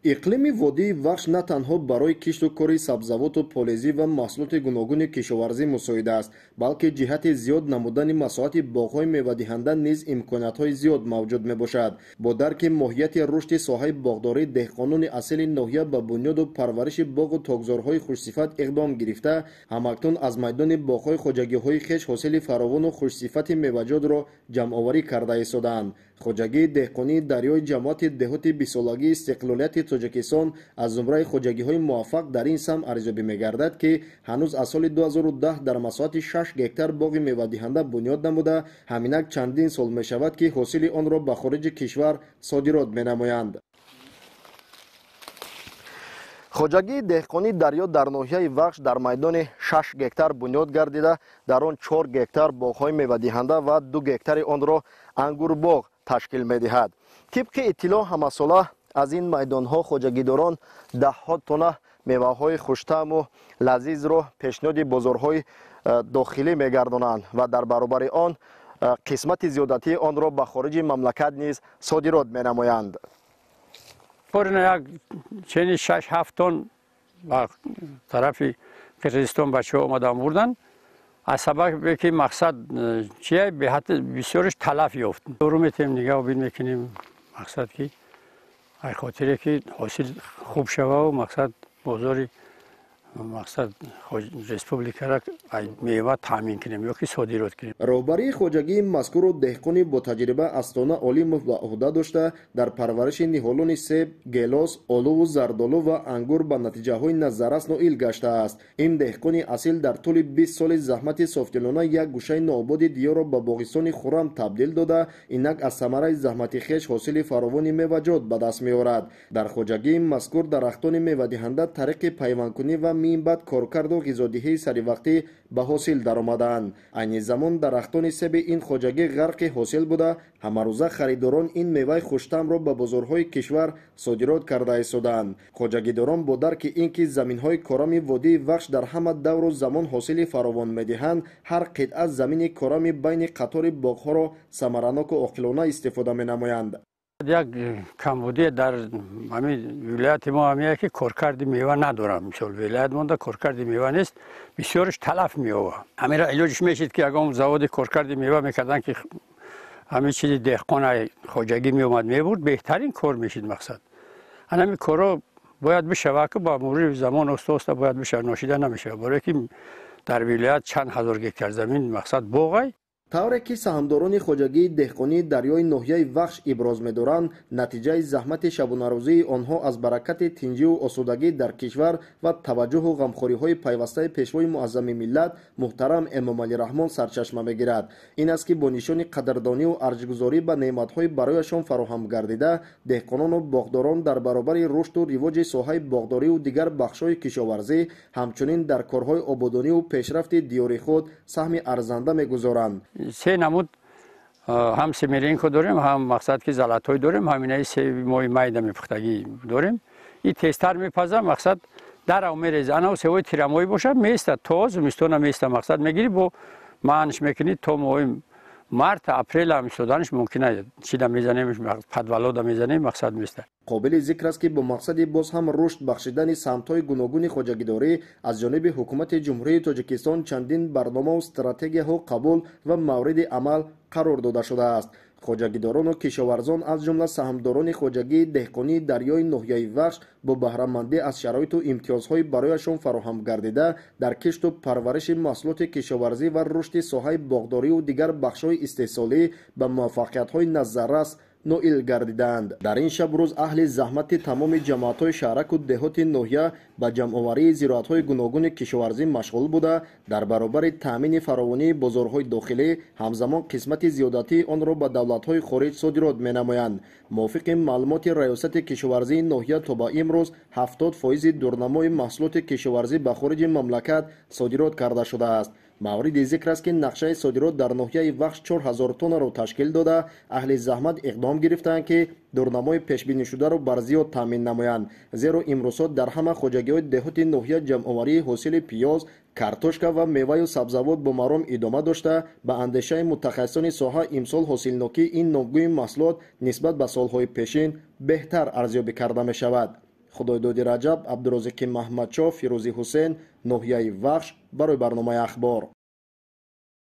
иқлими водии вахш на танҳо барои кишту кори сабзавоту полезӣ ва маҳсулоти гуногуни кишоварзӣ мусоид аст, балки ҷиҳати зиёд намудани масоати боғҳои мевадиҳанда низ имкониятҳои зиёд мавҷуд мебошад. Бо дарки моҳияти рушди соҳаи боғдорӣ, деҳқонони асили ноҳия ба бунёду парвариши боғу тогзорҳои хушсифат иқдом гирифта, ҳамакнун аз майдони боғҳои хоҷагиҳои хеш ҳосили фаровону хушсифати меваҷотро ҷамъоварӣ карда истодаанд. Хоҷагии деҳқонии дарёи ҷамоати деҳоти бисолагии истиқлолияти Тоҷикистон аз зумраи хоҷагиҳои муваффақ дар ин самт арзёбӣ мегардад, ки ҳанӯз аз соли 2010 дар масоати 6 гектар боғи мевадиҳанда бунёд намуда, ҳаминак чандин сол мешавад, ки ҳосили онро ба хориҷи кишвар содирот менамоянд. хоҷагии деҳқони дарё дар ноҳияи вахш дар майдони 6 гектар бунёд гардида, дар он 4 гектар боғҳои мевадиҳанда ва 2 гектари онро ангурбоғ ташкил медиҳад. тибқи иттилоъ ҳамасола аз ин майдонҳо хоҷагидорон даҳҳо тонна меваҳои хуштаъму лазизро пешниҳоди бозорҳои дохилӣ мегардонанд ва дар баробари он қисмати зиёдатии онро ба хориҷи мамлакат низ содирот менамоянд. як чени 6-7 тонн ба тарафи Қирғизистон бачаҳо омаданд бурданд. аз сабабе ки мақсад чия бисёриш талаф ёфт. дору метем нигаҳ бин мекунем, мақсад ки ай хотире ки ҳосил хуб шава ва мақсад бозори мақсад республикара мева таъмин кунем ё ки содирот кунем. роҳбарии хоҷагии мазкуру деҳқони ботаҷриба Астона Олимов ба уҳда дошта дар парвариши ниҳолони себ, гелос, олуву зардолу ва ангур ба натиҷаҳои назаррас ноил гаштааст. ин деҳқони асил дар тӯли 20 соли заҳмати софдилона як гӯшаи ноободи диёрро ба боғистони хуррам табдил дода, инак аз самараи заҳмати хеш ҳосили фаровони меваҷот ба даст меорад. дар хоҷагии мазкур дарахтони мевадиҳанда тариқи пайвандкунӣ ва минбаъд коркарду ғизодиҳии саривақтӣ ба ҳосил даромаданд. айни замон дарахтони себи ин хоҷагӣ ғарқи ҳосил буда, ҳамарӯза харидорон ин меваи хуштаъмро ба бозорҳои кишвар содирот карда истодаанд. хоҷагидорон бо дарки ин ки заминҳои корами водии вахш дар ҳама давру замон ҳосили фаровон медиҳанд, ҳар қитъа замини корами байни қатори боғҳоро самараноку оқилона истифода менамоянд. як камбудие дар ҳамин вилояти мо ҳамия ки коркарди мева надорам. мисол вилоят монда коркарди мева нест, бисёриш талаф меёва. ҳамира илоҷиш мешид ки ягон заводи коркарди мева мекарданд ки ҳамин чизи деҳқона хоҷагӣ меомад мебурд, беҳтарин кор мешид. мақсад ҳамин корро бояд бишава, ки ба мурури замон оста оста бояд бишава, ношида намешава, барое ки дар вилоят чанд ҳазор гектар замин мақсад боғай. тавре ки саҳмдорони хоҷагии деҳқонии дарёи ноҳияи вахш иброз медоранд, натиҷаи заҳмати шабунарӯзии онҳо аз баракати тинҷиву осудагӣ дар кишвар ва таваҷҷуҳу ғамхориҳои пайвастаи пешвои муаззами миллат муҳтарам Эмомалираҳмон сарчашма мегирад. ин аст ки бо нишони қадрдониву арҷгузорӣ ба неъматҳои барояшон фароҳам гардида, деҳқонону боғдорон дар баробари рушду ривоҷи соҳаи боғдориву дигар бахшҳои кишоварзӣ, ҳамчунин дар корҳои ободониву пешрафти диёри худ саҳми арзанда мегузоранд. се намуд ҳам семеринко дорем, ҳам мақсад ки залатҳой дорем, ҳаминаи себи мои майда мепухтагӣ дорем. и тезтар мепаза, мақсад дарав мереза, анав севои тирамоӣ бошад, меиста то зимистона меиста, мақсад мегири бо маънш мекунӣ то моҳи март апрел ҳам истоданаш мумкин аст. чида мезанем, падвалода мезанем, мақсад меиста. қобили зикр аст ки бо мақсади боз ҳам рушд бахшидани самтҳои гуногуни хоҷагидорӣ аз ҷониби ҳукумати ҷумҳурии Тоҷикистон чандин барномаву стратегияҳо қабул ва мавриди амал қарор дода шудааст. хоҷагидорону кишоварзон аз ҷумла саҳмдорони хоҷагии деҳқонии дарёи ноҳияи вахш бо баҳрамандӣ аз шароиту имтиёзҳои барояшон фароҳам гардида, дар кишту парвариши маҳсулоти кишоварзӣ ва рушди соҳаи боғдориву дигар бахшҳои истеҳсолӣ ба муваффақиятҳои назаррас ноил гардиданд. дар ин шаб рӯз аҳли заҳмати тамоми ҷамоатҳои шаҳраку деҳоти ноҳия ба ҷамъоварии зироатҳои гуногуни кишоварзӣ машғул буда, дар баробари таъмини фаровонии бозорҳои дохилӣ ҳамзамон қисмати зиёдатии онро ба давлатҳои хориҷ содирот менамоянд. мувофиқи маълумоти раёсати кишоварзии ноҳия то ба имрӯз 70% дурнамои маҳсулоти кишоварзӣ ба хориҷи мамлакат содирот карда шудааст. мавриди зикр аст ки нақшаи содирот дар ноҳияи вахш 4000 тоннаро ташкил дода, аҳли заҳмат иқдом гирифтанд ки дурнамои пешбинишударо бар зиёд таъмин намоянд. зеро имрӯзҳо дар ҳама хоҷагиҳои деҳоти ноҳия ҷамъоварии ҳосили пиёз, картошка ва меваю сабзавот бо маром идома дошта, ба андешаи мутахассисони соҳа имсол ҳосилнокии ин номгӯи маҳсулот нисбат ба солҳои пешин беҳтар арзёбӣ карда мешавад. худойдоди раҷаб, абдурозики маҳмадшоh, фирӯзи ҳусейн, ноҳияи вахш барои барномаи ахбор.